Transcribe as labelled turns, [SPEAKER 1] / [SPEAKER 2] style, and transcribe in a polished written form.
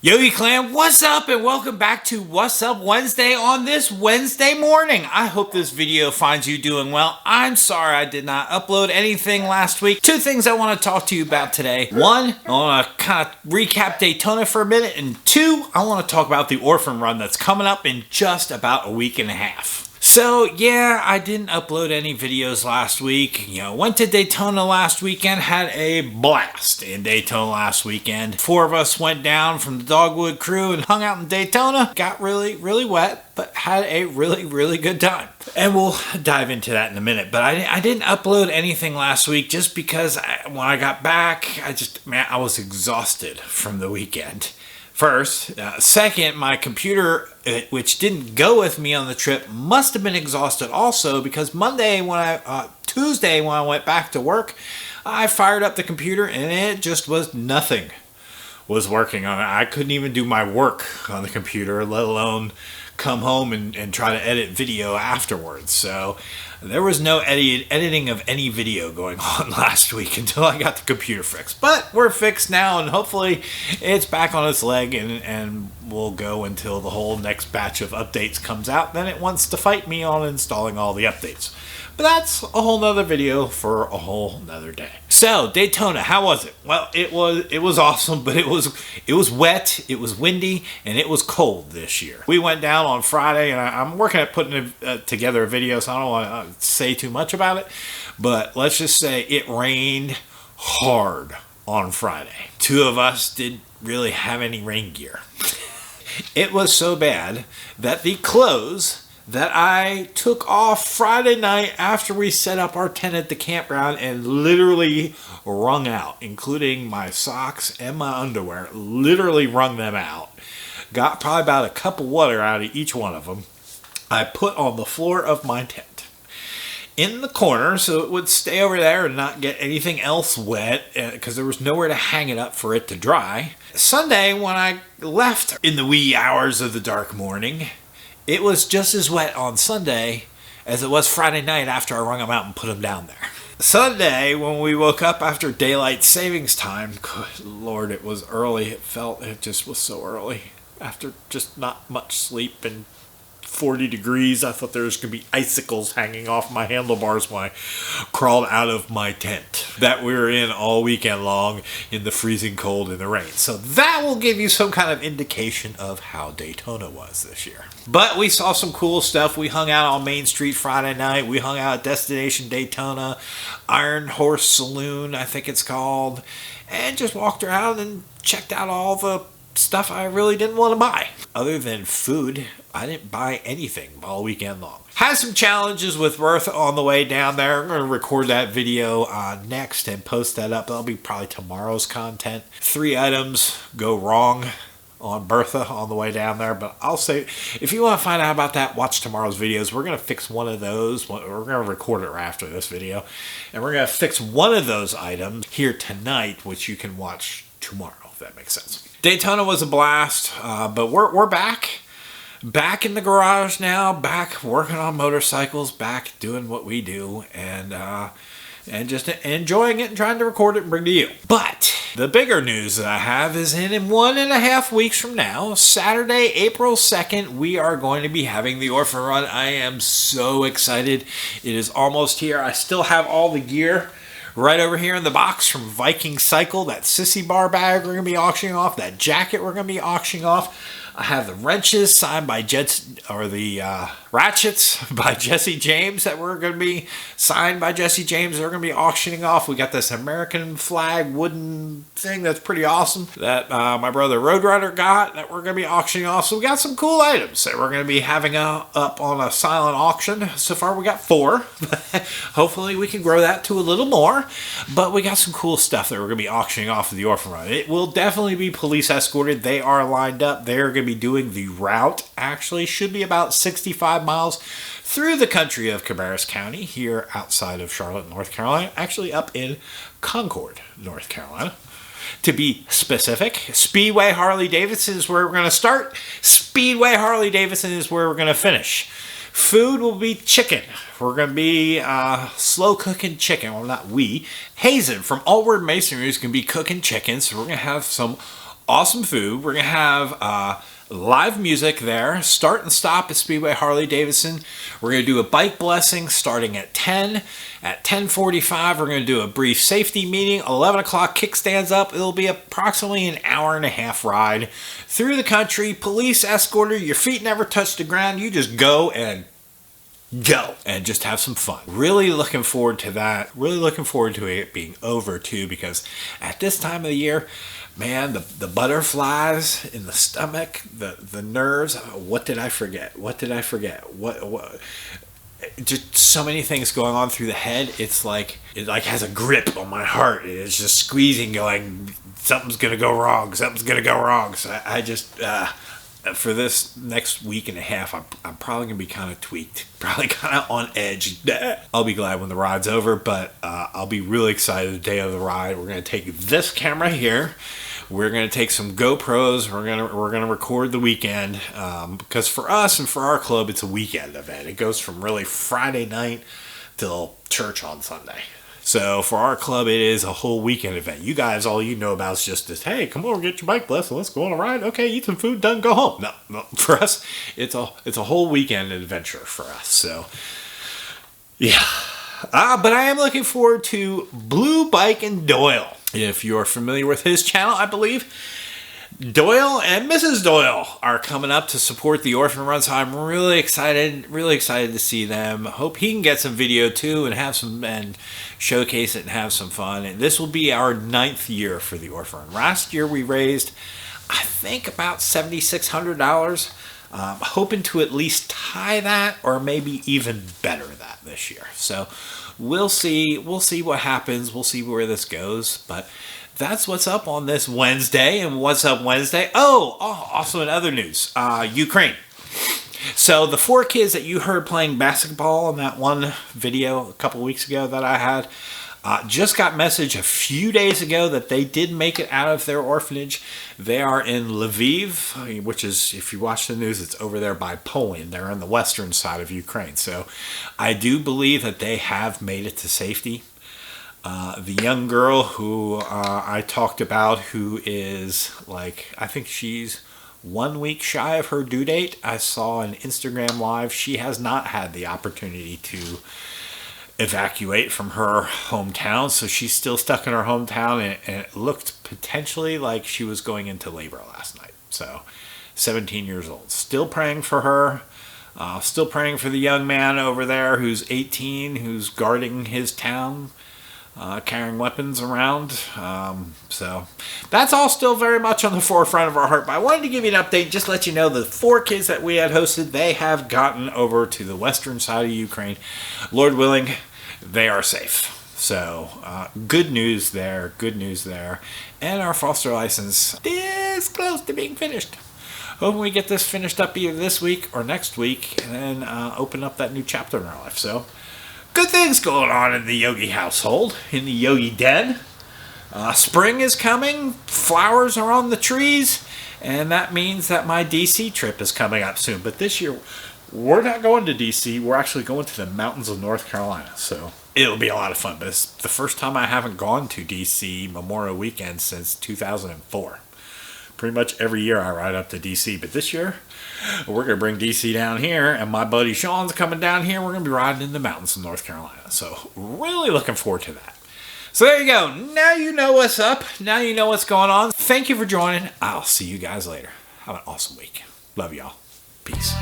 [SPEAKER 1] Yogi Clan, what's up and welcome back to What's Up Wednesday on this Wednesday morning. I hope this video finds you doing well. I'm sorry I did not upload anything last week. Two things I want to talk to you about today. One, I want to kind of recap Daytona for a minute. And two, I want to talk about the Orphan Run that's coming up in just about a week and a half. So yeah, I didn't upload any videos last week. Went to Daytona last weekend, had a blast in Daytona last weekend. 4 of us went down from the Dogwood crew and hung out in Daytona. Got really wet, but had a really good time. And we'll dive into that in a minute. But I didn't upload anything last week just because when I got back, I was exhausted from the weekend. First. Second, my computer, which didn't go with me on the trip, must have been exhausted also because Tuesday when I went back to work, I fired up the computer and it just was nothing was working on it. I couldn't even do my work on the computer, let alone come home and try to edit video afterwards. So there was no editing of any video going on last week until I got the computer fixed. But we're fixed now and hopefully it's back on its leg and we'll go until the whole next batch of updates comes out. Then it wants to fight me on installing all the updates. But that's a whole nother video for a whole nother day. So Daytona, how was it? Well, it was awesome, but it was wet, it was windy, and it was cold this year. We went down on Friday, and I'm working at putting together a video, so I don't want to say too much about it. But let's just say it rained hard on Friday. 2 of us didn't really have any rain gear. It was so bad that the clothes that I took off Friday night after we set up our tent at the campground and literally wrung out, including my socks and my underwear, literally wrung them out. Got probably about a cup of water out of each one of them. I put on the floor of my tent in the corner so it would stay over there and not get anything else wet because there was nowhere to hang it up for it to dry. Sunday, when I left in the wee hours of the dark morning, it was just as wet on Sunday as it was Friday night after I wrung them out and put them down there. Sunday, when we woke up after daylight savings time, good Lord, it was early. It just was so early. After just not much sleep and 40 degrees, I thought there was going to be icicles hanging off my handlebars when I crawled out of my tent that we were in all weekend long in the freezing cold and the rain. So that will give you some kind of indication of how Daytona was this year. But we saw some cool stuff. We hung out on Main Street Friday night. We hung out at Destination Daytona, Iron Horse Saloon, I think it's called, and just walked around and checked out all the stuff I really didn't want to buy. Other than food, I didn't buy anything all weekend long. Had some challenges with Bertha on the way down there. I'm going to record that video next and post that up. That'll be probably tomorrow's content. 3 items go wrong on Bertha on the way down there, but I'll say if you want to find out about that, watch tomorrow's videos. We're going to fix one of those. We're going to record it right after this video, and we're going to fix one of those items here tonight, which you can watch tomorrow, if that makes sense. Daytona was a blast, but we're back in the garage now, back working on motorcycles, back doing what we do, and just enjoying it and trying to record it and bring to you. But the bigger news that I have is in 1.5 weeks from now, Saturday, April 2nd, we are going to be having the Orphan Run. I am so excited. It is almost here. I still have all the gear right over here in the box from Viking Cycle. That sissy bar bag we're going to be auctioning off. That jacket we're going to be auctioning off. I have the wrenches signed by ratchets by Jesse James that we're going to be signed by Jesse James. They're going to be auctioning off. We got this American flag wooden thing that's pretty awesome that my brother Roadrunner got that we're going to be auctioning off. So we got some cool items that we're going to be having up on a silent auction. So far we got 4. Hopefully we can grow that to a little more. But we got some cool stuff that we're going to be auctioning off of the Orphan Run. It will definitely be police escorted. They are lined up. They're going to be doing the route. Actually should be about 65 miles through the country of Cabarrus County here outside of Charlotte, North Carolina, actually up in Concord, North Carolina. To be specific, Speedway Harley-Davidson is where we're going to start. Speedway Harley-Davidson is where we're going to finish. Food will be chicken. We're going to be slow cooking chicken. Well, not we. Hazen from Allward Masonry is going to be cooking chicken. So we're going to have some awesome food. We're going to have live music there. Start and stop at Speedway Harley-Davidson. We're going to do a bike blessing starting at 10. At 10:45, we're going to do a brief safety meeting. 11 o'clock, kickstands up. It'll be approximately an hour and a half ride through the country. Police escorted. Your feet never touch the ground. You just go and just have some fun. Really looking forward to that. Really looking forward to it being over too, because at this time of the year, man, the butterflies in the stomach, the nerves. What did I forget? What just so many things going on through the head. It's like it has a grip on my heart. It's just squeezing, going, something's gonna go wrong. Something's gonna go wrong. So I just for this next week and a half, I'm probably gonna be kind of tweaked, probably kind of on edge. I'll be glad when the ride's over, but I'll be really excited the day of the ride. We're gonna take this camera here. We're gonna take some GoPros. We're gonna record the weekend because for us and for our club, it's a weekend event. It goes from really Friday night till church on Sunday. So for our club, it is a whole weekend event. You guys, all you know about is just this, hey, come over, get your bike blessed, let's go on a ride. Okay, eat some food, done, go home. No, for us, it's a whole weekend adventure for us. So, yeah. But I am looking forward to Blue Bike and Doyle. If you're familiar with his channel, I believe, Doyle and Mrs. Doyle are coming up to support the Orphan Run, so I'm really excited to see them. Hope he can get some video too and showcase it and have some fun. And this will be our 9th year for the Orphan Run. Last year we raised, I think, about $7,600. Hoping to at least tie that, or maybe even better that this year. So we'll see what happens. We'll see where this goes, but that's what's up on this Wednesday. And what's up Wednesday? Also in other news, Ukraine. So the 4 kids that you heard playing basketball in that one video a couple weeks ago that I had, just got message a few days ago that they did make it out of their orphanage. They are in Lviv, which is, if you watch the news, it's over there by Poland. They're on the western side of Ukraine. So I do believe that they have made it to safety. The young girl who I talked about, who is I think she's 1 week shy of her due date. I saw an Instagram live. She has not had the opportunity to evacuate from her hometown, so she's still stuck in her hometown, and it looked potentially like she was going into labor last night. So 17 years old. Still praying for her. Still praying for the young man over there who's 18, who's guarding his town, carrying weapons around. So that's all still very much on the forefront of our heart. But I wanted to give you an update, just let you know the 4 kids that we had hosted, they have gotten over to the western side of Ukraine. Lord willing, they are safe. So good news there. And our foster license is close to being finished. Hoping we get this finished up either this week or next week, and then open up that new chapter in our life. So good things going on in the Yogi household, in the Yogi den. Spring is coming, flowers are on the trees, and that means that my DC trip is coming up soon. But this year, we're not going to DC, we're actually going to the mountains of North Carolina. So it'll be a lot of fun, but it's the first time I haven't gone to DC Memorial Weekend since 2004. Pretty much every year I ride up to DC, but this year we're going to bring DC down here, and my buddy Sean's coming down here. We're going to be riding in the mountains of North Carolina. So really looking forward to that. So there you go. Now you know what's up. Now you know what's going on. Thank you for joining. I'll see you guys later. Have an awesome week. Love y'all. Peace.